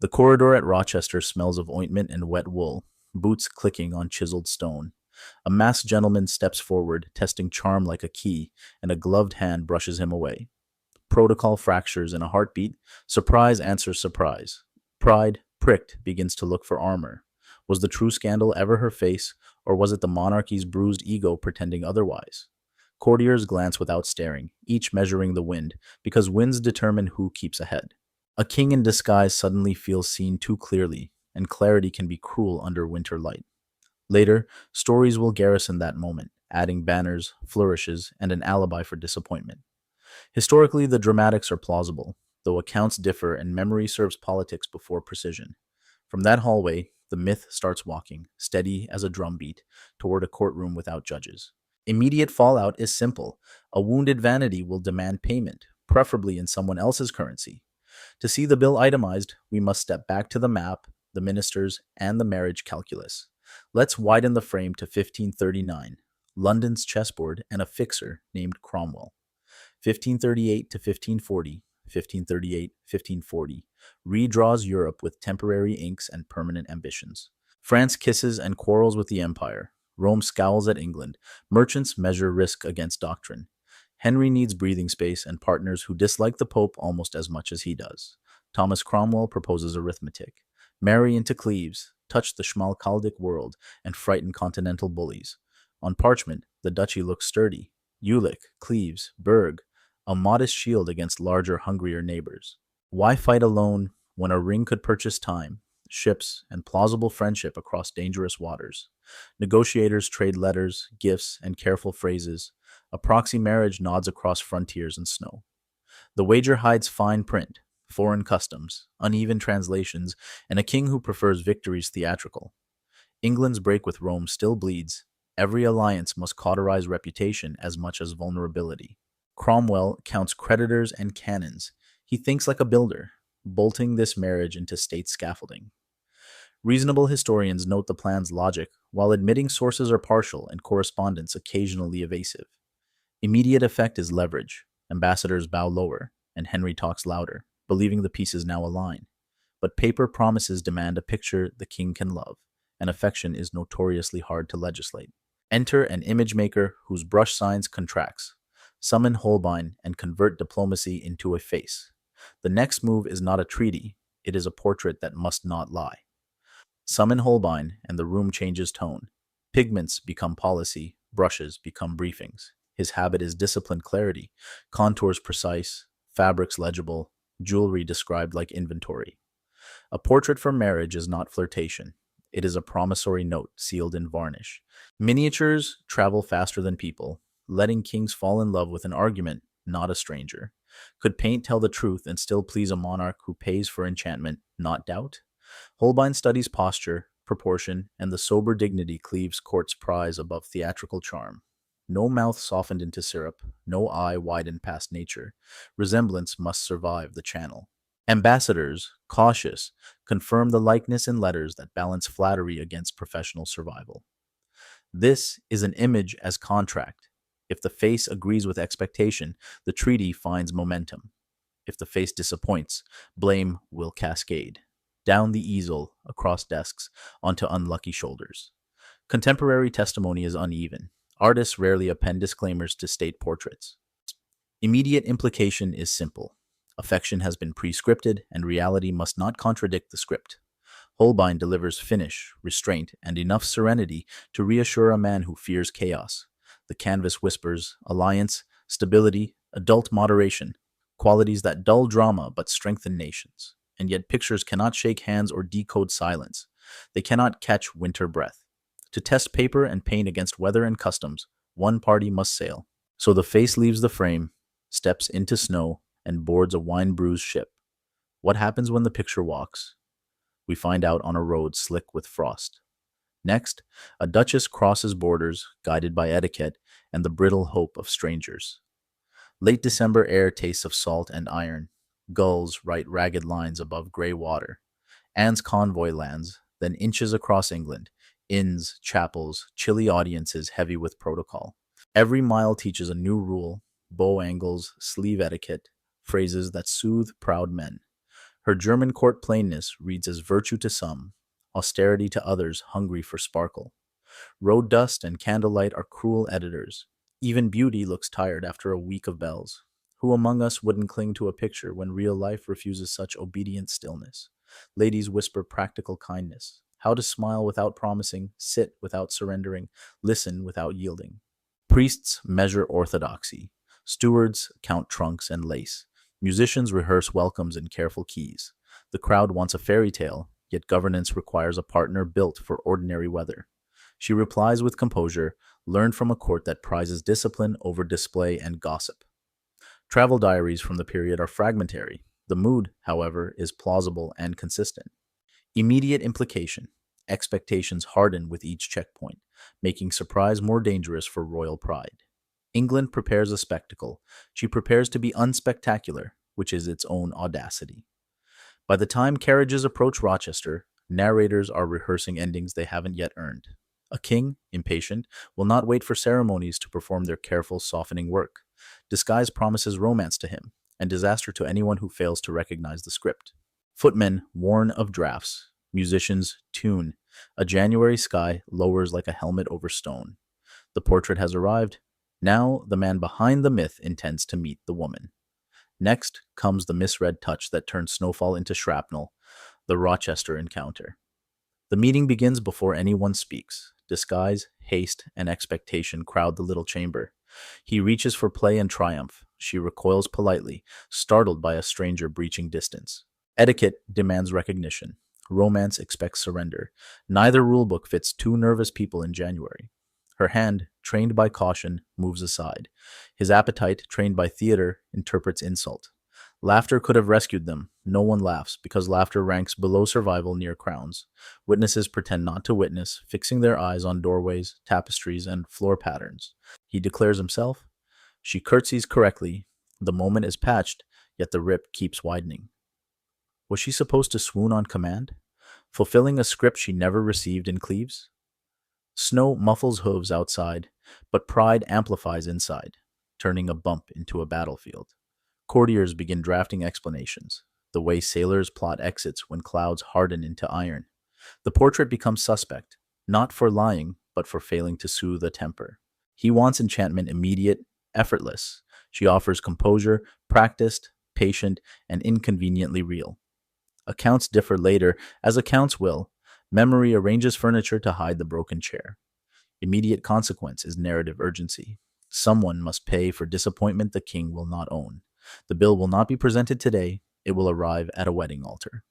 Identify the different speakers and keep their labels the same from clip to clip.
Speaker 1: The corridor at Rochester smells of ointment and wet wool, boots clicking on chiseled stone. A masked gentleman steps forward, testing charm like a key, and a gloved hand brushes him away. Protocol fractures in a heartbeat. Surprise answers surprise. Pride, pricked, begins to look for armor. Was the true scandal ever her face, or was it the monarchy's bruised ego pretending otherwise? Courtiers glance without staring, each measuring the wind, because winds determine who keeps ahead. A king in disguise suddenly feels seen too clearly, and clarity can be cruel under winter light. Later, stories will garrison that moment, adding banners, flourishes, and an alibi for disappointment. Historically, the dramatics are plausible, though accounts differ and memory serves politics before precision. From that hallway, the myth starts walking, steady as a drumbeat, toward a courtroom without judges. Immediate fallout is simple. A wounded vanity will demand payment, preferably in someone else's currency. To see the bill itemized, we must step back to the map, the ministers, and the marriage calculus. Let's widen the frame to 1539, London's chessboard and a fixer named Cromwell. 1538 to 1540, 1538, 1540, redraws Europe with temporary inks and permanent ambitions. France kisses and quarrels with the empire. Rome scowls at England. Merchants measure risk against doctrine. Henry needs breathing space and partners who dislike the Pope almost as much as he does. Thomas Cromwell proposes arithmetic. Marry into Cleves, touch the Schmalkaldic world, and frighten continental bullies. On parchment, the duchy looks sturdy. Jülich, Cleves, Berg, a modest shield against larger, hungrier neighbors. Why fight alone when a ring could purchase time, ships, and plausible friendship across dangerous waters? Negotiators trade letters, gifts, and careful phrases. A proxy marriage nods across frontiers and snow. The wager hides fine print, foreign customs, uneven translations, and a king who prefers victories theatrical. England's break with Rome still bleeds. Every alliance must cauterize reputation as much as vulnerability. Cromwell counts creditors and cannons. He thinks like a builder, bolting this marriage into state scaffolding. Reasonable historians note the plan's logic, while admitting sources are partial and correspondence occasionally evasive. Immediate effect is leverage. Ambassadors bow lower, and Henry talks louder, believing the pieces now align. But paper promises demand a picture the king can love, and affection is notoriously hard to legislate. Enter an image maker whose brush signs contracts. Summon Holbein and convert diplomacy into a face. The next move is not a treaty, it is a portrait that must not lie. Summon Holbein, and the room changes tone. Pigments become policy, brushes become briefings. His habit is disciplined clarity, contours precise, fabrics legible, jewelry described like inventory. A portrait for marriage is not flirtation. It is a promissory note sealed in varnish. Miniatures travel faster than people, letting kings fall in love with an argument, not a stranger. Could paint tell the truth and still please a monarch who pays for enchantment, not doubt? Holbein studies posture, proportion, and the sober dignity Cleves courts prize above theatrical charm. No mouth softened into syrup, no eye widened past nature. Resemblance must survive the channel. Ambassadors, cautious, confirm the likeness in letters that balance flattery against professional survival. This is an image as contract. If the face agrees with expectation, the treaty finds momentum. If the face disappoints, blame will cascade. Down the easel, across desks, onto unlucky shoulders. Contemporary testimony is uneven. Artists rarely append disclaimers to state portraits. Immediate implication is simple. Affection has been pre-scripted, and reality must not contradict the script. Holbein delivers finish, restraint, and enough serenity to reassure a man who fears chaos. The canvas whispers alliance, stability, adult moderation, qualities that dull drama but strengthen nations. And yet pictures cannot shake hands or decode silence. They cannot catch winter breath. To test paper and paint against weather and customs, one party must sail. So the face leaves the frame, steps into snow, and boards a wine-bruised ship. What happens when the picture walks? We find out on a road slick with frost. Next, a duchess crosses borders, guided by etiquette and the brittle hope of strangers. Late December air tastes of salt and iron. Gulls write ragged lines above gray water. Anne's convoy lands, then inches across England. Inns, chapels, chilly audiences heavy with protocol. Every mile teaches a new rule, bow angles, sleeve etiquette, phrases that soothe proud men. Her German court plainness reads as virtue to some, austerity to others hungry for sparkle. Road dust and candlelight are cruel editors. Even beauty looks tired after a week of bells. Who among us wouldn't cling to a picture when real life refuses such obedient stillness? Ladies whisper practical kindness. How to smile without promising, sit without surrendering, listen without yielding. Priests measure orthodoxy. Stewards count trunks and lace. Musicians rehearse welcomes in careful keys. The crowd wants a fairy tale, yet governance requires a partner built for ordinary weather. She replies with composure, learned from a court that prizes discipline over display and gossip. Travel diaries from the period are fragmentary. The mood, however, is plausible and consistent. Immediate implication. Expectations harden with each checkpoint, making surprise more dangerous for royal pride. England prepares a spectacle. She prepares to be unspectacular, which is its own audacity. By the time carriages approach Rochester, narrators are rehearsing endings they haven't yet earned. A king, impatient, will not wait for ceremonies to perform their careful, softening work. Disguise promises romance to him, and disaster to anyone who fails to recognize the script. Footmen warn of drafts. Musicians tune. A January sky lowers like a helmet over stone. The portrait has arrived. Now the man behind the myth intends to meet the woman. Next comes the misread touch that turns snowfall into shrapnel, the Rochester encounter. The meeting begins before anyone speaks. Disguise, haste, and expectation crowd the little chamber. He reaches for play and triumph. She recoils politely, startled by a stranger breaching distance. Etiquette demands recognition. Romance expects surrender. Neither rulebook fits two nervous people in January. Her hand, trained by caution, moves aside. His appetite, trained by theater, interprets insult. Laughter could have rescued them. No one laughs, because laughter ranks below survival near crowns. Witnesses pretend not to witness, fixing their eyes on doorways, tapestries, and floor patterns. He declares himself. She curtsies correctly. The moment is patched, yet the rip keeps widening. Was she supposed to swoon on command? Fulfilling a script she never received in Cleves? Snow muffles hooves outside, but pride amplifies inside, turning a bump into a battlefield. Courtiers begin drafting explanations, the way sailors plot exits when clouds harden into iron. The portrait becomes suspect, not for lying, but for failing to soothe a temper. He wants enchantment immediate, effortless. She offers composure, practiced, patient, and inconveniently real. Accounts differ later, as accounts will. Memory arranges furniture to hide the broken chair. Immediate consequence is narrative urgency. Someone must pay for disappointment the king will not own. The bill will not be presented today. It will arrive at a wedding altar.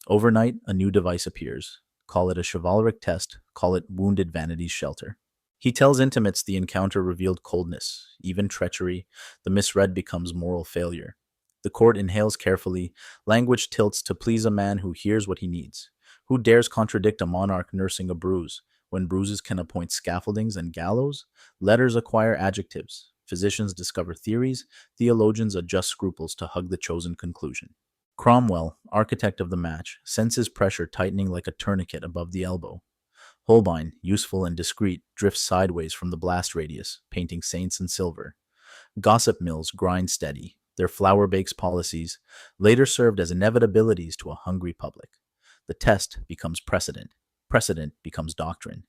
Speaker 1: Overnight, a new device appears. Call it a chivalric test. Call it wounded vanity's shelter. He tells intimates the encounter revealed coldness, even treachery. The misread becomes moral failure. The court inhales carefully. Language tilts to please a man who hears what he needs. Who dares contradict a monarch nursing a bruise? When bruises can appoint scaffoldings and gallows, letters acquire adjectives. Physicians discover theories. Theologians adjust scruples to hug the chosen conclusion. Cromwell, architect of the match, senses pressure tightening like a tourniquet above the elbow. Holbein, useful and discreet, drifts sideways from the blast radius, painting saints in silver. Gossip mills grind steady. Their flour bakes policies, later served as inevitabilities to a hungry public. The test becomes precedent. Precedent becomes doctrine.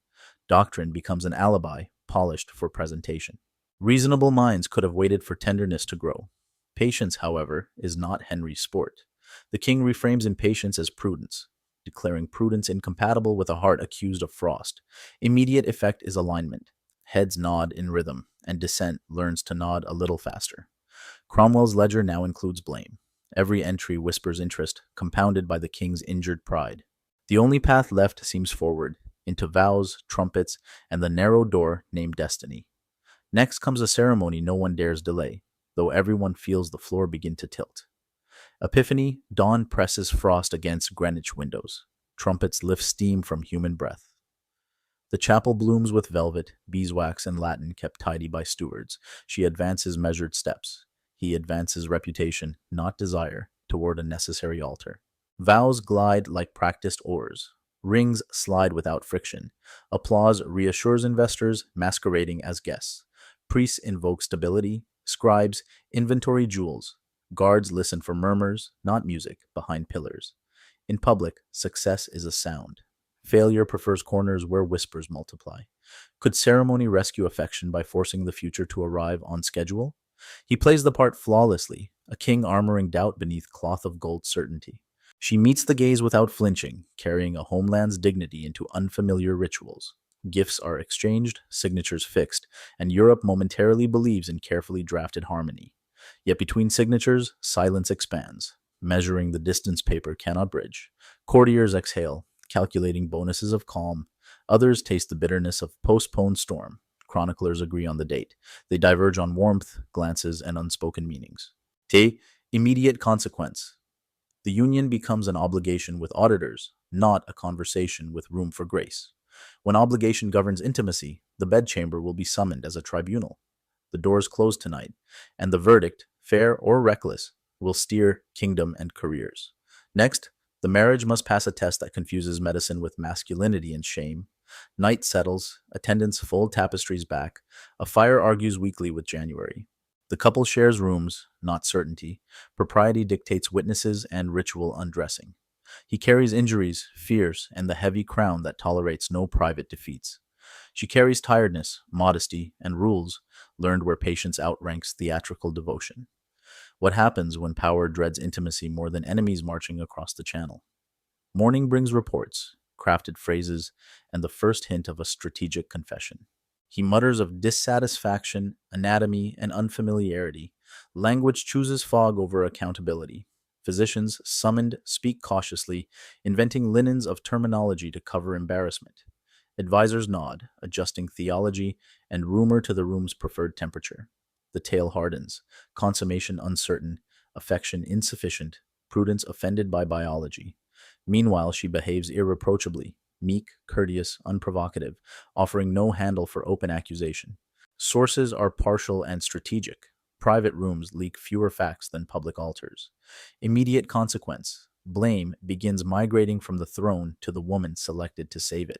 Speaker 1: Doctrine becomes an alibi, polished for presentation. Reasonable minds could have waited for tenderness to grow. Patience, however, is not Henry's sport. The king reframes impatience as prudence, declaring prudence incompatible with a heart accused of frost. Immediate effect is alignment. Heads nod in rhythm, and dissent learns to nod a little faster. Cromwell's ledger now includes blame. Every entry whispers interest, compounded by the king's injured pride. The only path left seems forward, into vows, trumpets, and the narrow door named destiny. Next comes a ceremony no one dares delay, though everyone feels the floor begin to tilt. Epiphany, dawn presses frost against Greenwich windows. Trumpets lift steam from human breath. The chapel blooms with velvet, beeswax, and Latin kept tidy by stewards. She advances measured steps. He advances reputation, not desire, toward a necessary altar. Vows glide like practiced oars. Rings slide without friction. Applause reassures investors, masquerading as guests. Priests invoke stability. Scribes inventory jewels. Guards listen for murmurs, not music, behind pillars. In public, success is a sound. Failure prefers corners where whispers multiply. Could ceremony rescue affection by forcing the future to arrive on schedule? He plays the part flawlessly, a king armoring doubt beneath cloth of gold certainty. She meets the gaze without flinching, carrying a homeland's dignity into unfamiliar rituals. Gifts are exchanged, signatures fixed, and Europe momentarily believes in carefully drafted harmony. Yet between signatures, silence expands, measuring the distance paper cannot bridge. Courtiers exhale, calculating bonuses of calm. Others taste the bitterness of postponed storm. Chroniclers agree on the date. They diverge on warmth, glances, and unspoken meanings. T. Immediate consequence. The union becomes an obligation with auditors, not a conversation with room for grace. When obligation governs intimacy, the bedchamber will be summoned as a tribunal. The doors close tonight, and the verdict, fair or reckless, will steer kingdom and careers. Next, the marriage must pass a test that confuses medicine with masculinity and shame. Night settles, attendants fold tapestries back, a fire argues weekly with January. The couple shares rooms, not certainty. Propriety dictates witnesses and ritual undressing. He carries injuries, fears, and the heavy crown that tolerates no private defeats. She carries tiredness, modesty, and rules, learned where patience outranks theatrical devotion. What happens when power dreads intimacy more than enemies marching across the channel? Morning brings reports, crafted phrases, and the first hint of a strategic confession. He mutters of dissatisfaction, anatomy, and unfamiliarity. Language chooses fog over accountability. Physicians, summoned, speak cautiously, inventing linens of terminology to cover embarrassment. Advisors nod, adjusting theology and rumor to the room's preferred temperature. The tale hardens, consummation uncertain, affection insufficient, prudence offended by biology. Meanwhile, she behaves irreproachably, meek, courteous, unprovocative, offering no handle for open accusation. Sources are partial and strategic. Private rooms leak fewer facts than public altars. Immediate consequence. Blame begins migrating from the throne to the woman selected to save it.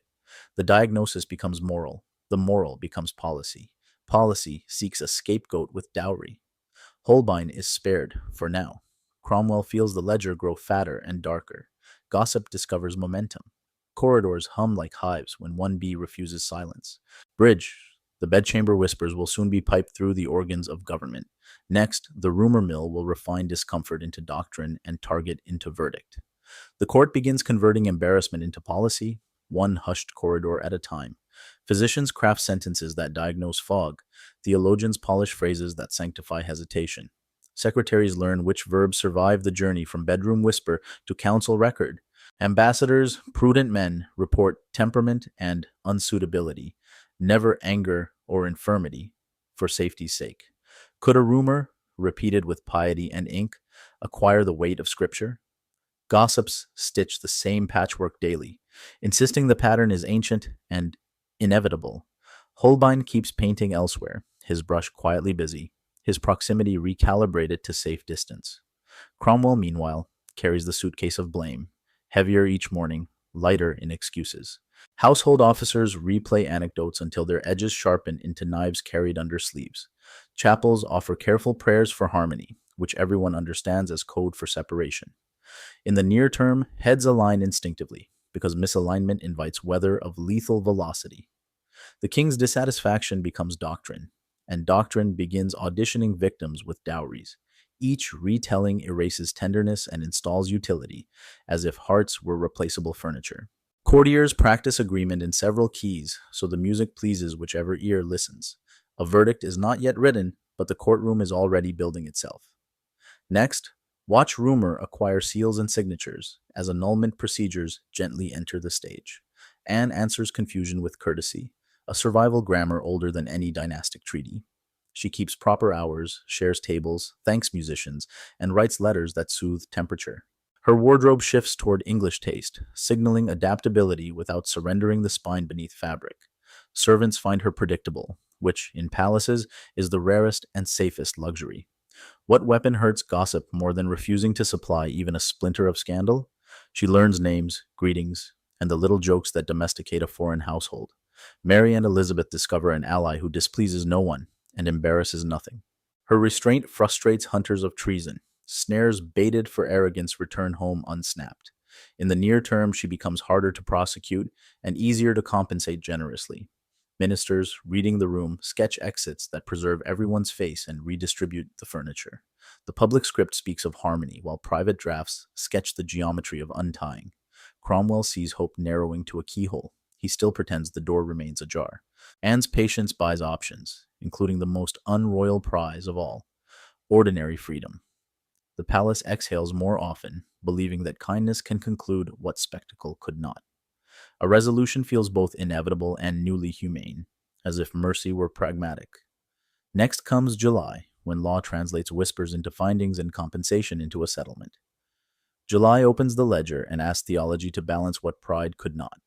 Speaker 1: The diagnosis becomes moral. The moral becomes policy. Policy seeks a scapegoat with dowry. Holbein is spared, for now. Cromwell feels the ledger grow fatter and darker. Gossip discovers momentum. Corridors hum like hives when one bee refuses silence. Bridge. The bedchamber whispers will soon be piped through the organs of government. Next, the rumor mill will refine discomfort into doctrine and target into verdict. The court begins converting embarrassment into policy, one hushed corridor at a time. Physicians craft sentences that diagnose fog. Theologians polish phrases that sanctify hesitation. Secretaries learn which verbs survive the journey from bedroom whisper to council record. Ambassadors, prudent men, report temperament and unsuitability, never anger or infirmity, for safety's sake. Could a rumor, repeated with piety and ink, acquire the weight of Scripture? Gossips stitch the same patchwork daily, insisting the pattern is ancient and inevitable. Holbein keeps painting elsewhere, his brush quietly busy, his proximity recalibrated to safe distance. Cromwell, meanwhile, carries the suitcase of blame, heavier each morning, lighter in excuses. Household officers replay anecdotes until their edges sharpen into knives carried under sleeves. Chapels offer careful prayers for harmony, which everyone understands as code for separation. In the near term, heads align instinctively, because misalignment invites weather of lethal velocity. The king's dissatisfaction becomes doctrine, and doctrine begins auditioning victims with dowries. Each retelling erases tenderness and installs utility, as if hearts were replaceable furniture. Courtiers practice agreement in several keys, so the music pleases whichever ear listens. A verdict is not yet written, but the courtroom is already building itself. Next, watch rumor acquire seals and signatures, as annulment procedures gently enter the stage. Anne answers confusion with courtesy, a survival grammar older than any dynastic treaty. She keeps proper hours, shares tables, thanks musicians, and writes letters that soothe temperature. Her wardrobe shifts toward English taste, signaling adaptability without surrendering the spine beneath fabric. Servants find her predictable, which, in palaces, is the rarest and safest luxury. What weapon hurts gossip more than refusing to supply even a splinter of scandal? She learns names, greetings, and the little jokes that domesticate a foreign household. Mary and Elizabeth discover an ally who displeases no one and embarrasses nothing. Her restraint frustrates hunters of treason, Snares baited for arrogance return home unsnapped. In the near term, she becomes harder to prosecute and easier to compensate generously. Ministers, reading the room, sketch exits that preserve everyone's face and redistribute the furniture. The public script speaks of harmony, while private drafts sketch the geometry of untying. Cromwell sees hope narrowing to a keyhole. He still pretends the door remains ajar. Anne's patience buys options, including the most unroyal prize of all, ordinary freedom. The palace exhales more often, believing that kindness can conclude what spectacle could not. A resolution feels both inevitable and newly humane, as if mercy were pragmatic. Next comes July, when law translates whispers into findings and compensation into a settlement. July opens the ledger and asks theology to balance what pride could not.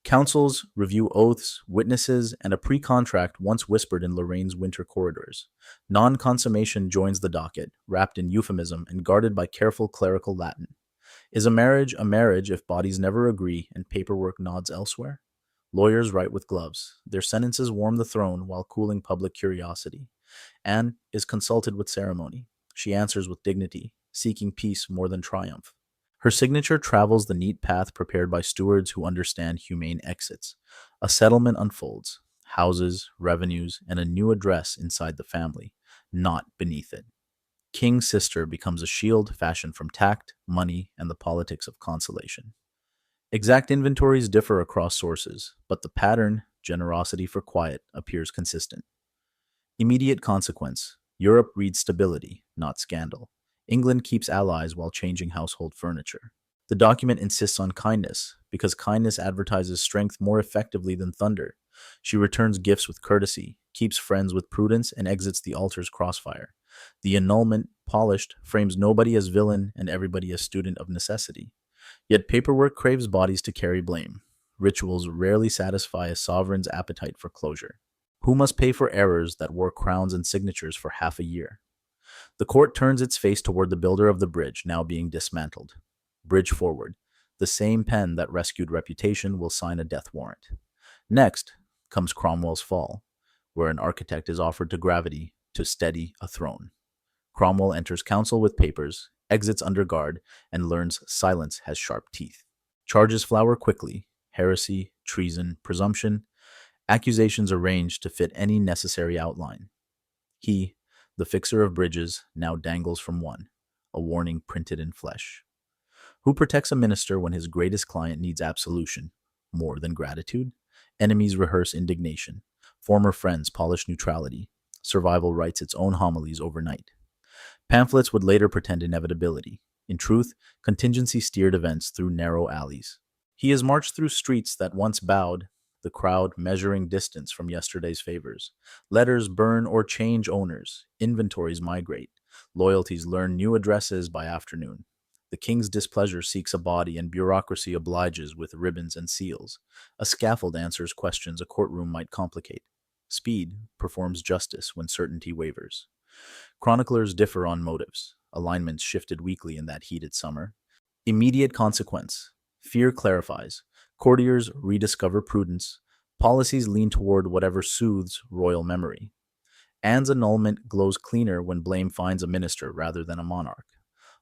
Speaker 1: Councils review oaths, witnesses, and a pre-contract once whispered in Lorraine's winter corridors. Non-consummation joins the docket, wrapped in euphemism and guarded by careful clerical Latin. Is a marriage if bodies never agree and paperwork nods elsewhere? Lawyers write with gloves. Their sentences warm the throne while cooling public curiosity. Anne is consulted with ceremony. She answers with dignity, seeking peace more than triumph. Her signature travels the neat path prepared by stewards who understand humane exits. A settlement unfolds, houses, revenues, and a new address inside the family, not beneath it. King's sister becomes a shield fashioned from tact, money, and the politics of consolation. Exact inventories differ across sources, but the pattern, generosity for quiet, appears consistent. Immediate consequence: Europe reads stability, not scandal. England keeps allies while changing household furniture. The document insists on kindness, because kindness advertises strength more effectively than thunder. She returns gifts with courtesy, keeps friends with prudence, and exits the altar's crossfire. The annulment, polished, frames nobody as villain and everybody as student of necessity. Yet paperwork craves bodies to carry blame. Rituals rarely satisfy a sovereign's appetite for closure. Who must pay for errors that wore crowns and signatures for half a year? The court turns its face toward the builder of the bridge, now being dismantled. Bridge forward. The same pen that rescued reputation will sign a death warrant. Next comes Cromwell's fall, where an architect is offered to gravity to steady a throne. Cromwell enters council with papers, exits under guard, and learns silence has sharp teeth. Charges flower quickly: heresy, treason, presumption, accusations arranged to fit any necessary outline. He, the fixer of bridges, now dangles from one, a warning printed in flesh. Who protects a minister when his greatest client needs absolution? More than gratitude? Enemies rehearse indignation. Former friends polish neutrality. Survival writes its own homilies overnight. Pamphlets would later pretend inevitability. In truth, contingency steered events through narrow alleys. He has marched through streets that once bowed, the crowd measuring distance from yesterday's favors. Letters burn or change owners. Inventories migrate. Loyalties learn new addresses by afternoon. The king's displeasure seeks a body, and bureaucracy obliges with ribbons and seals. A scaffold answers questions a courtroom might complicate. Speed performs justice when certainty wavers. Chroniclers differ on motives. Alignments shifted weekly in that heated summer. Immediate consequence: fear clarifies. Courtiers rediscover prudence. Policies lean toward whatever soothes royal memory. Anne's annulment glows cleaner when blame finds a minister rather than a monarch.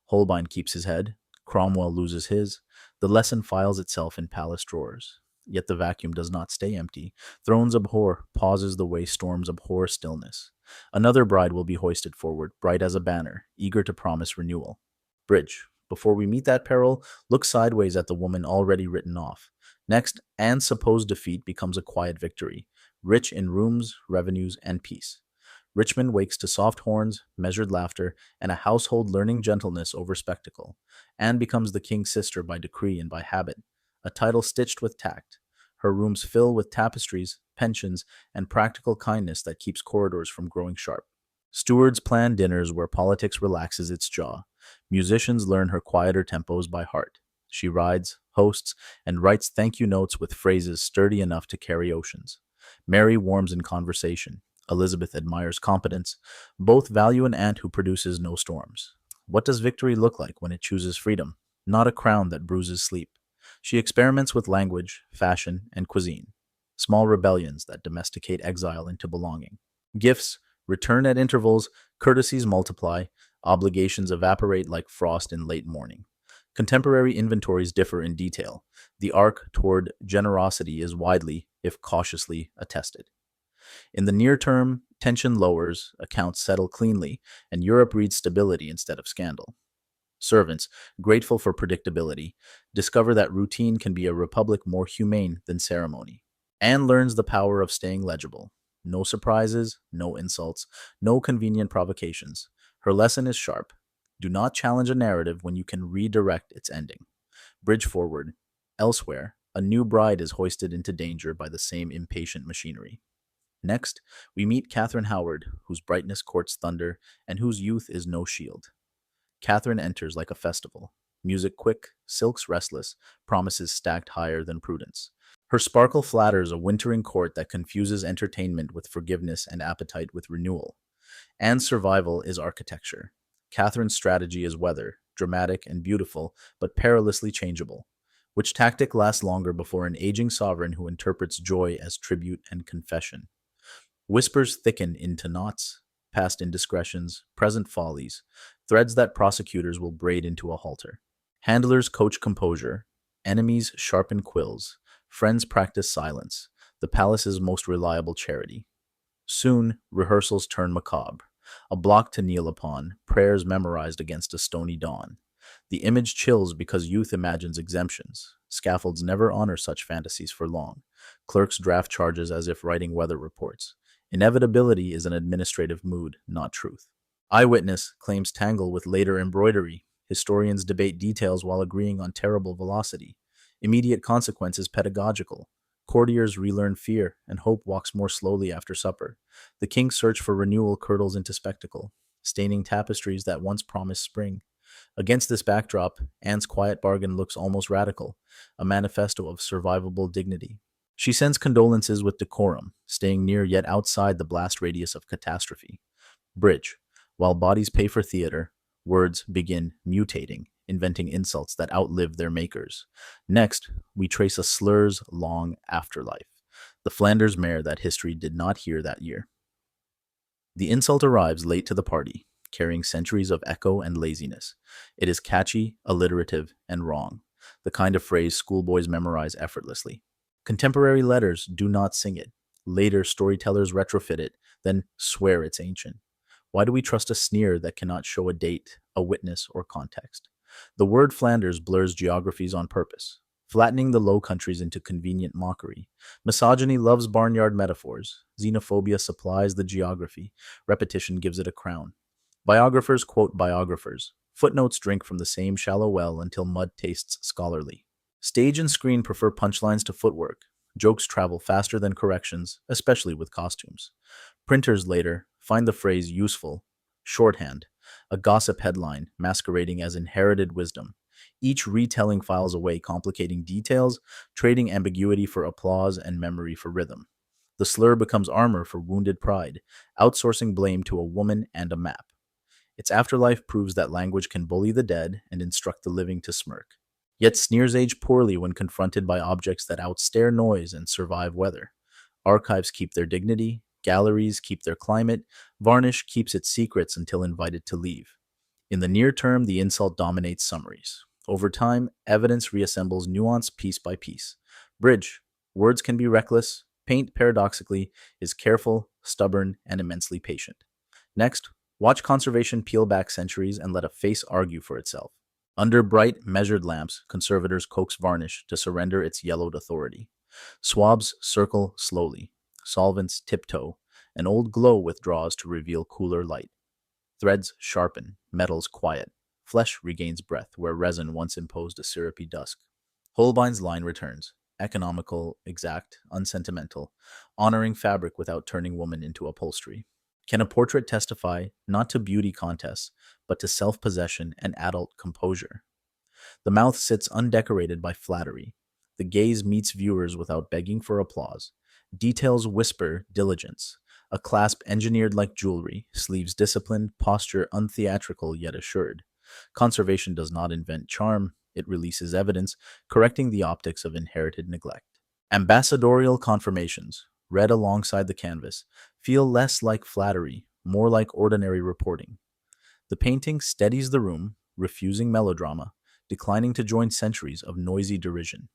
Speaker 1: Holbein keeps his head. Cromwell loses his. The lesson files itself in palace drawers. Yet the vacuum does not stay empty. Thrones abhor pauses the way storms abhor stillness. Another bride will be hoisted forward, bright as a banner, eager to promise renewal. Bridge. Before we meet that peril, look sideways at the woman already written off. Next, Anne's supposed defeat becomes a quiet victory, rich in rooms, revenues, and peace. Richmond wakes to soft horns, measured laughter, and a household learning gentleness over spectacle. Anne becomes the king's sister by decree and by habit, a title stitched with tact. Her rooms fill with tapestries, pensions, and practical kindness that keeps corridors from growing sharp. Stewards plan dinners where politics relaxes its jaw. Musicians learn her quieter tempos by heart. She rides, hosts, and writes thank-you notes with phrases sturdy enough to carry oceans. Mary warms in conversation. Elizabeth admires competence. Both value an aunt who produces no storms. What does victory look like when it chooses freedom? Not a crown that bruises sleep. She experiments with language, fashion, and cuisine. Small rebellions that domesticate exile into belonging. Gifts return at intervals, courtesies multiply, Obligations evaporate like frost in late morning. Contemporary inventories differ in detail. The arc toward generosity is widely, if cautiously, attested. In the near term, tension lowers, accounts settle cleanly, and Europe reads stability instead of scandal. Servants, grateful for predictability, discover that routine can be a republic more humane than ceremony. Anne learns the power of staying legible. No surprises, no insults, no convenient provocations. Her lesson is sharp. Do not challenge a narrative when you can redirect its ending. Bridge forward. Elsewhere, a new bride is hoisted into danger by the same impatient machinery. Next, we meet Catherine Howard, whose brightness courts thunder and whose youth is no shield. Catherine enters like a festival. Music quick, silks restless, promises stacked higher than prudence. Her sparkle flatters a wintering court that confuses entertainment with forgiveness and appetite with renewal. Anne's survival is architecture. Catherine's strategy is weather, dramatic and beautiful, but perilously changeable. Which tactic lasts longer before an aging sovereign who interprets joy as tribute and confession? Whispers thicken into knots, past indiscretions, present follies, threads that prosecutors will braid into a halter. Handlers coach composure, enemies sharpen quills, friends practice silence, the palace's most reliable charity. Soon, rehearsals turn macabre. A block to kneel upon, prayers memorized against a stony dawn. The image chills because youth imagines exemptions. Scaffolds never honor such fantasies for long. Clerks draft charges as if writing weather reports. Inevitability is an administrative mood, not truth. Eyewitness claims tangle with later embroidery. Historians debate details while agreeing on terrible velocity. Immediate consequence is pedagogical. Courtiers relearn fear, and hope walks more slowly after supper. The king's search for renewal curdles into spectacle, staining tapestries that once promised spring. Against this backdrop, Anne's quiet bargain looks almost radical, a manifesto of survivable dignity. She sends condolences with decorum, staying near yet outside the blast radius of catastrophe. Bridge. While bodies pay for theater, words begin mutating, inventing insults that outlive their makers. Next, we trace a slur's long afterlife, the Flanders mare that history did not hear that year. The insult arrives late to the party, carrying centuries of echo and laziness. It is catchy, alliterative, and wrong, the kind of phrase schoolboys memorize effortlessly. Contemporary letters do not sing it. Later, storytellers retrofit it, then swear it's ancient. Why do we trust a sneer that cannot show a date, a witness, or context? The word Flanders blurs geographies on purpose, flattening the Low Countries into convenient mockery. Misogyny loves barnyard metaphors. Xenophobia supplies the geography. Repetition gives it a crown. Biographers quote biographers. Footnotes drink from the same shallow well until mud tastes scholarly. Stage and screen prefer punchlines to footwork. Jokes travel faster than corrections, especially with costumes. Printers later find the phrase useful. Shorthand, a gossip headline masquerading as inherited wisdom. Each retelling files away complicating details, trading ambiguity for applause and memory for rhythm. The slur becomes armor for wounded pride, outsourcing blame to a woman and a map. Its afterlife proves that language can bully the dead and instruct the living to smirk. Yet sneers age poorly when confronted by objects that outstare noise and survive weather. Archives keep their dignity, galleries keep their climate, varnish keeps its secrets until invited to leave. In the near term, the insult dominates summaries. Over time, evidence reassembles nuance piece by piece. Bridge. Words can be reckless. Paint, paradoxically, is careful, stubborn, and immensely patient. Next, watch conservation peel back centuries and let a face argue for itself. Under bright, measured lamps, conservators coax varnish to surrender its yellowed authority. Swabs circle slowly. Solvents tiptoe. An old glow withdraws to reveal cooler light. Threads sharpen. Metals quiet. Flesh regains breath where resin once imposed a syrupy dusk. Holbein's line returns. Economical, exact, unsentimental, honoring fabric without turning woman into upholstery. Can a portrait testify not to beauty contests, but to self-possession and adult composure? The mouth sits undecorated by flattery. The gaze meets viewers without begging for applause. Details whisper diligence. A clasp engineered like jewelry, sleeves disciplined, posture untheatrical yet assured. Conservation does not invent charm, it releases evidence, correcting the optics of inherited neglect. Ambassadorial confirmations, read alongside the canvas, feel less like flattery, more like ordinary reporting. The painting steadies the room, refusing melodrama, declining to join centuries of noisy derision.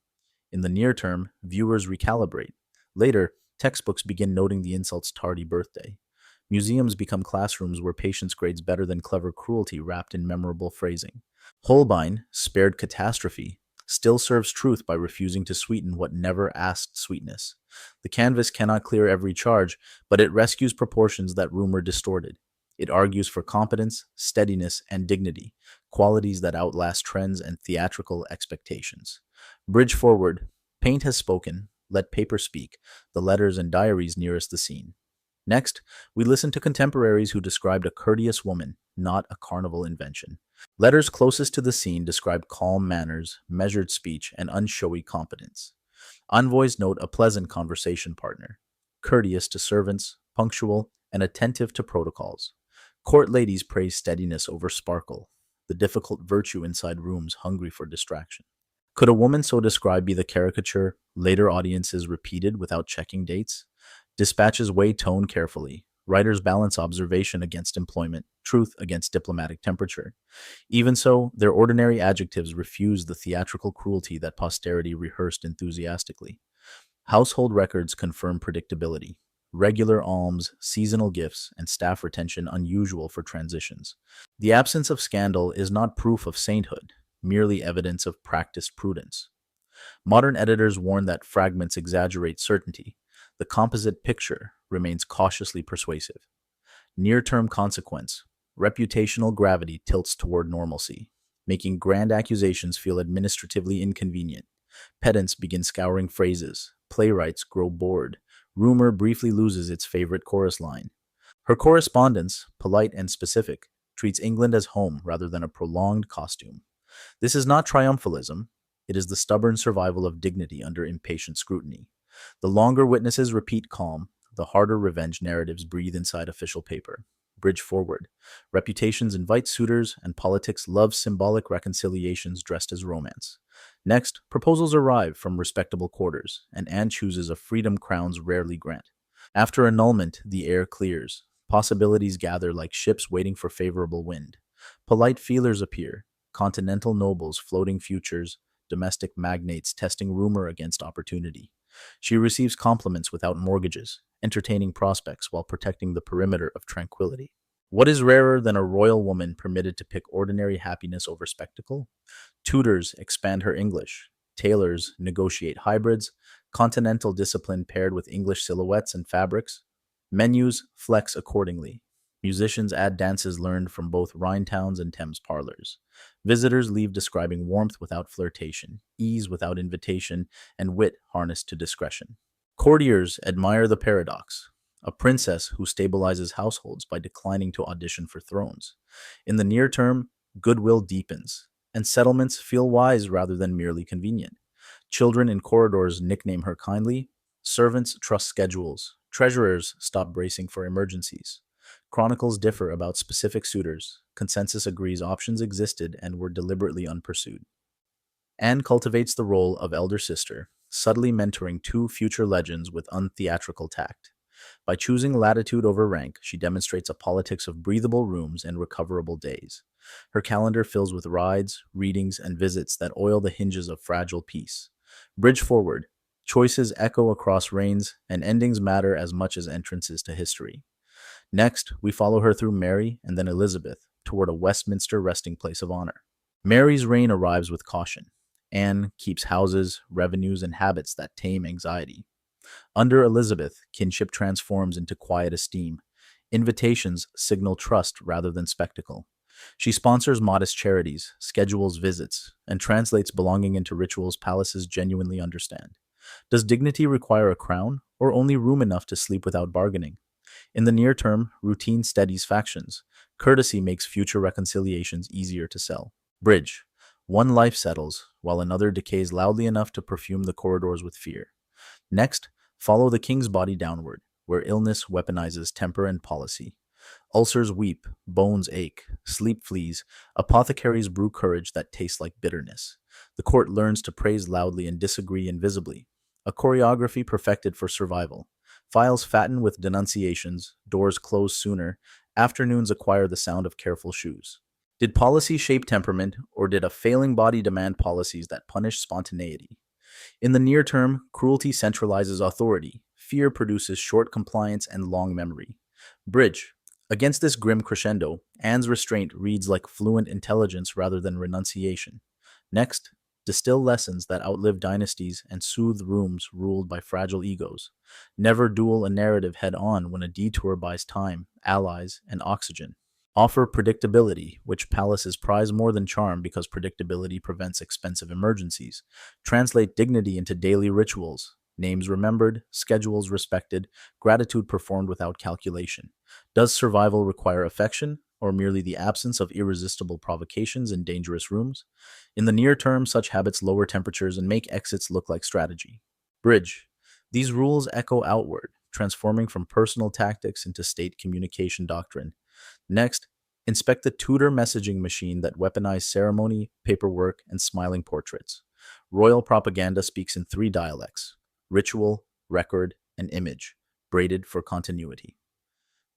Speaker 1: In the near term, viewers recalibrate. Later, textbooks begin noting the insult's tardy birthday. Museums become classrooms where patience grades better than clever cruelty wrapped in memorable phrasing. Holbein, spared catastrophe, still serves truth by refusing to sweeten what never asked sweetness. The canvas cannot clear every charge, but it rescues proportions that rumor distorted. It argues for competence, steadiness, and dignity, qualities that outlast trends and theatrical expectations. Bridge forward. Paint has spoken. Let paper speak, the letters and diaries nearest the scene. Next, we listen to contemporaries who described a courteous woman, not a carnival invention. Letters closest to the scene describe calm manners, measured speech, and unshowy competence. Envoys note a pleasant conversation partner, courteous to servants, punctual, and attentive to protocols. Court ladies praise steadiness over sparkle, the difficult virtue inside rooms hungry for distraction. Could a woman so described be the caricature later audiences repeated without checking dates? Dispatches weigh tone carefully. Writers balance observation against employment, truth against diplomatic temperature. Even so, their ordinary adjectives refuse the theatrical cruelty that posterity rehearsed enthusiastically. Household records confirm predictability. Regular alms, seasonal gifts, and staff retention unusual for transitions. The absence of scandal is not proof of sainthood, merely evidence of practiced prudence. Modern editors warn that fragments exaggerate certainty. The composite picture remains cautiously persuasive. Near-term consequence. Reputational gravity tilts toward normalcy, making grand accusations feel administratively inconvenient. Pedants begin scouring phrases. Playwrights grow bored. Rumor briefly loses its favorite chorus line. Her correspondence, polite and specific, treats England as home rather than a prolonged costume. This is not triumphalism. It is the stubborn survival of dignity under impatient scrutiny. The longer witnesses repeat calm, the harder revenge narratives breathe inside official paper. Bridge forward. Reputations invite suitors, and politics loves symbolic reconciliations dressed as romance. Next, proposals arrive from respectable quarters, and Anne chooses a freedom crowns rarely grant. After annulment, the air clears. Possibilities gather like ships waiting for favorable wind. Polite feelers appear, continental nobles floating futures, domestic magnates testing rumor against opportunity. She receives compliments without mortgages, entertaining prospects while protecting the perimeter of tranquility. What is rarer than a royal woman permitted to pick ordinary happiness over spectacle? Tutors expand her English. Tailors negotiate hybrids. Continental discipline paired with English silhouettes and fabrics. Menus flex accordingly. Musicians add dances learned from both Rhine towns and Thames parlors. Visitors leave describing warmth without flirtation, ease without invitation, and wit harnessed to discretion. Courtiers admire the paradox, a princess who stabilizes households by declining to audition for thrones. In the near term, goodwill deepens, and settlements feel wise rather than merely convenient. Children in corridors nickname her kindly. Servants trust schedules. Treasurers stop bracing for emergencies. Chronicles differ about specific suitors. Consensus agrees options existed and were deliberately unpursued. Anne cultivates the role of elder sister, subtly mentoring two future legends with untheatrical tact. By choosing latitude over rank, she demonstrates a politics of breathable rooms and recoverable days. Her calendar fills with rides, readings, and visits that oil the hinges of fragile peace. Bridge forward. Choices echo across reigns, and endings matter as much as entrances to history. Next, we follow her through Mary and then Elizabeth toward a Westminster resting place of honor. Mary's reign arrives with caution. Anne keeps houses, revenues, and habits that tame anxiety. Under Elizabeth, kinship transforms into quiet esteem. Invitations signal trust rather than spectacle. She sponsors modest charities, schedules visits, and translates belonging into rituals palaces genuinely understand. Does dignity require a crown, or only room enough to sleep without bargaining? In the near term, routine steadies factions. Courtesy makes future reconciliations easier to sell. Bridge. One life settles, while another decays loudly enough to perfume the corridors with fear. Next, follow the king's body downward, where illness weaponizes temper and policy. Ulcers weep, bones ache, sleep flees, apothecaries brew courage that tastes like bitterness. The court learns to praise loudly and disagree invisibly, a choreography perfected for survival. Files fatten with denunciations, doors close sooner, Afternoons acquire the sound of careful shoes. Did policy shape temperament, or did a failing body demand policies that punish spontaneity? In the near term, cruelty centralizes authority. Fear produces short compliance and long memory. Bridge. Against this grim crescendo, Anne's restraint reads like fluent intelligence rather than renunciation. Next, distill lessons that outlive dynasties and soothe rooms ruled by fragile egos. Never duel a narrative head on when a detour buys time, allies, and oxygen. Offer predictability, which palaces prize more than charm because predictability prevents expensive emergencies. Translate dignity into daily rituals, names remembered, schedules respected, gratitude performed without calculation. Does survival require affection, or merely the absence of irresistible provocations in dangerous rooms? In the near term, such habits lower temperatures and make exits look like strategy. Bridge. These rules echo outward, transforming from personal tactics into state communication doctrine. Next, inspect the Tudor messaging machine that weaponized ceremony, paperwork, and smiling portraits. Royal propaganda speaks in three dialects: ritual, record, and image, braided for continuity.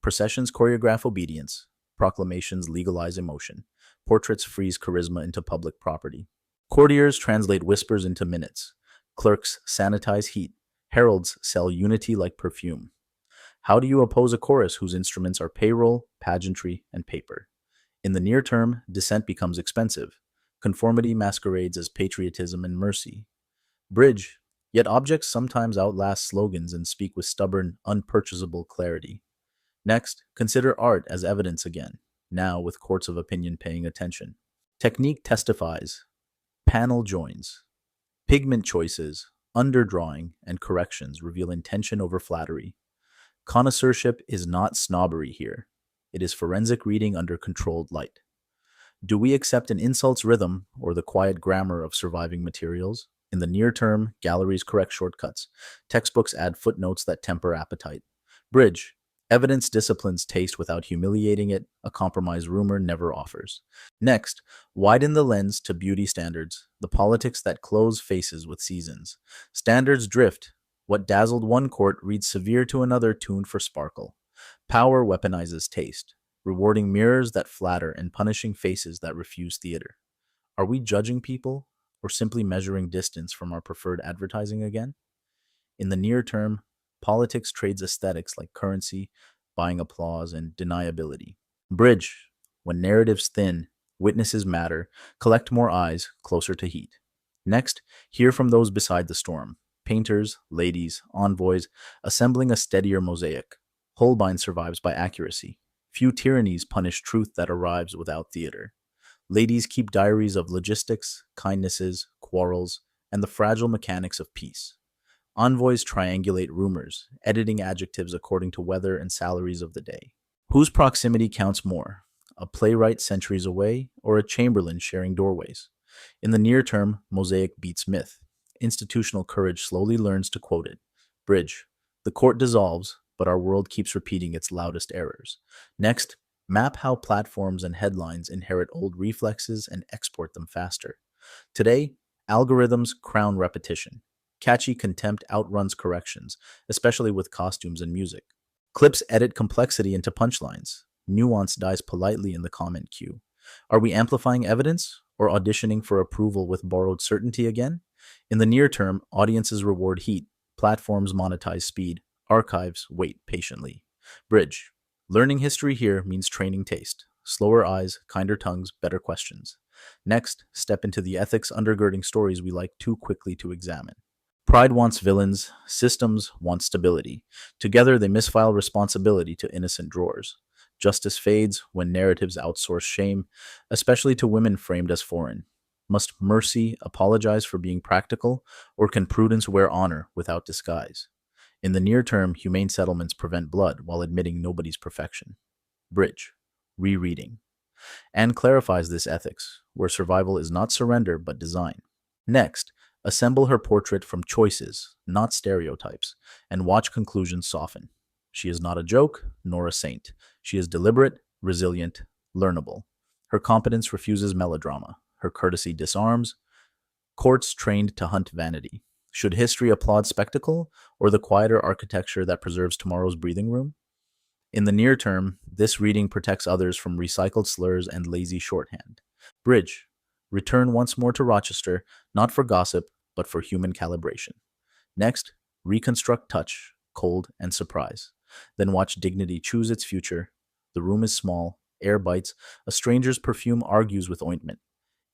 Speaker 1: Processions choreograph obedience, proclamations legalize emotion, portraits freeze charisma into public property. Courtiers translate whispers into minutes, clerks sanitize heat, heralds sell unity like perfume. How do you oppose a chorus whose instruments are payroll, pageantry, and paper? In the near term, dissent becomes expensive. Conformity masquerades as patriotism and mercy. Bridge. Yet objects sometimes outlast slogans and speak with stubborn, unpurchasable clarity. Next, consider art as evidence again, now with courts of opinion paying attention. Technique testifies. Panel joins. Pigment choices, underdrawing, and corrections reveal intention over flattery. Connoisseurship is not snobbery here. It is forensic reading under controlled light. Do we accept an insult's rhythm or the quiet grammar of surviving materials? In the near term, galleries correct shortcuts. Textbooks add footnotes that temper appetite. Bridge. Evidence disciplines taste without humiliating it, a compromise rumor never offers. Next, widen the lens to beauty standards, the politics that close faces with seasons. Standards drift. What dazzled one court reads severe to another tuned for sparkle. Power weaponizes taste, rewarding mirrors that flatter and punishing faces that refuse theater. Are we judging people, or simply measuring distance from our preferred advertising again? In the near term, politics trades aesthetics like currency, buying applause, and deniability. Bridge. When narratives thin, witnesses matter, collect more eyes closer to heat. Next, hear from those beside the storm. Painters, ladies, envoys, assembling a steadier mosaic. Holbein survives by accuracy. Few tyrannies punish truth that arrives without theater. Ladies keep diaries of logistics, kindnesses, quarrels, and the fragile mechanics of peace. Envoys triangulate rumors, editing adjectives according to weather and salaries of the day. Whose proximity counts more? A playwright centuries away, or a chamberlain sharing doorways? In the near term, mosaic beats myth. Institutional courage slowly learns to quote it. Bridge. The court dissolves, but our world keeps repeating its loudest errors. Next, map how platforms and headlines inherit old reflexes and export them faster. Today, algorithms crown repetition. Catchy contempt outruns corrections, especially with costumes and music. Clips edit complexity into punchlines. Nuance dies politely in the comment queue. Are we amplifying evidence, or auditioning for approval with borrowed certainty again? In the near term, audiences reward heat, platforms monetize speed, archives wait patiently. Bridge. Learning history here means training taste. Slower eyes, kinder tongues, better questions. Next, step into the ethics undergirding stories we like too quickly to examine. Pride wants villains, systems want stability. Together they misfile responsibility to innocent drawers. Justice fades when narratives outsource shame, especially to women framed as foreign. Must mercy apologize for being practical, or can prudence wear honor without disguise? In the near term, humane settlements prevent blood while admitting nobody's perfection. Bridge. Rereading. Anne clarifies this ethics, where survival is not surrender but design. Next, assemble her portrait from choices, not stereotypes, and watch conclusions soften. She is not a joke, nor a saint. She is deliberate, resilient, learnable. Her competence refuses melodrama. Her courtesy disarms. Courts trained to hunt vanity. Should history applaud spectacle, or the quieter architecture that preserves tomorrow's breathing room? In the near term, This reading protects others from recycled slurs and lazy shorthand. Bridge. Return once more to Rochester, not for gossip, but for human calibration. Next, reconstruct touch, cold, and surprise. Then watch dignity choose its future. The room is small, air bites, a stranger's perfume argues with ointment.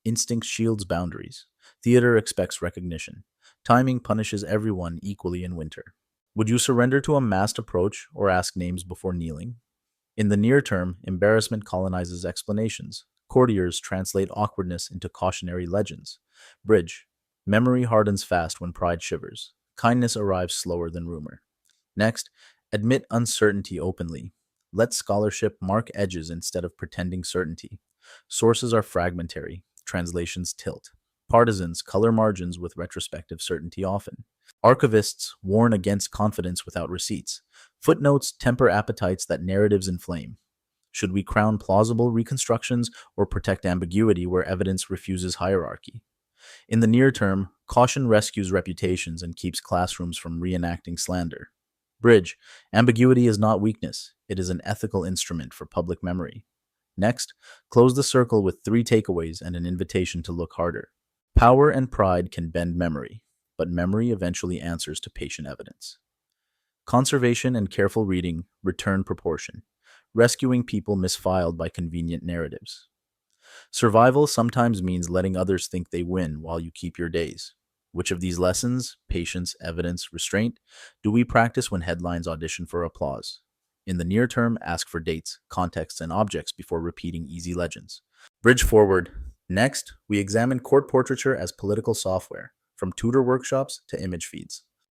Speaker 1: Instinct shields boundaries. Theater expects recognition. Timing punishes everyone equally in winter. Would you surrender to a masked approach or ask names before kneeling? In the near term, embarrassment colonizes explanations. Courtiers translate awkwardness into cautionary legends. Bridge. Memory hardens fast when pride shivers. Kindness arrives slower than rumor. Next, admit uncertainty openly. Let scholarship mark edges instead of pretending certainty. Sources are fragmentary. Translations tilt. Partisans color margins with retrospective certainty often. Archivists warn against confidence without receipts. Footnotes temper appetites that narratives inflame. Should we crown plausible reconstructions or protect ambiguity where evidence refuses hierarchy? In the near term, caution rescues reputations and keeps classrooms from reenacting slander. Bridge. Ambiguity is not weakness. It is an ethical instrument for public memory. Next, close the circle with 3 takeaways and an invitation to look harder. Power and pride can bend memory, but memory eventually answers to patient evidence. Conservation and careful reading return proportion, rescuing people misfiled by convenient narratives. Survival sometimes means letting others think they win while you keep your days. Which of these lessons, patience, evidence, restraint, do we practice when headlines audition for applause? In the near term, ask for dates, contexts, and objects before repeating easy legends. Bridge forward. Next, we examine court portraiture as political software, from Tudor workshops to image feeds.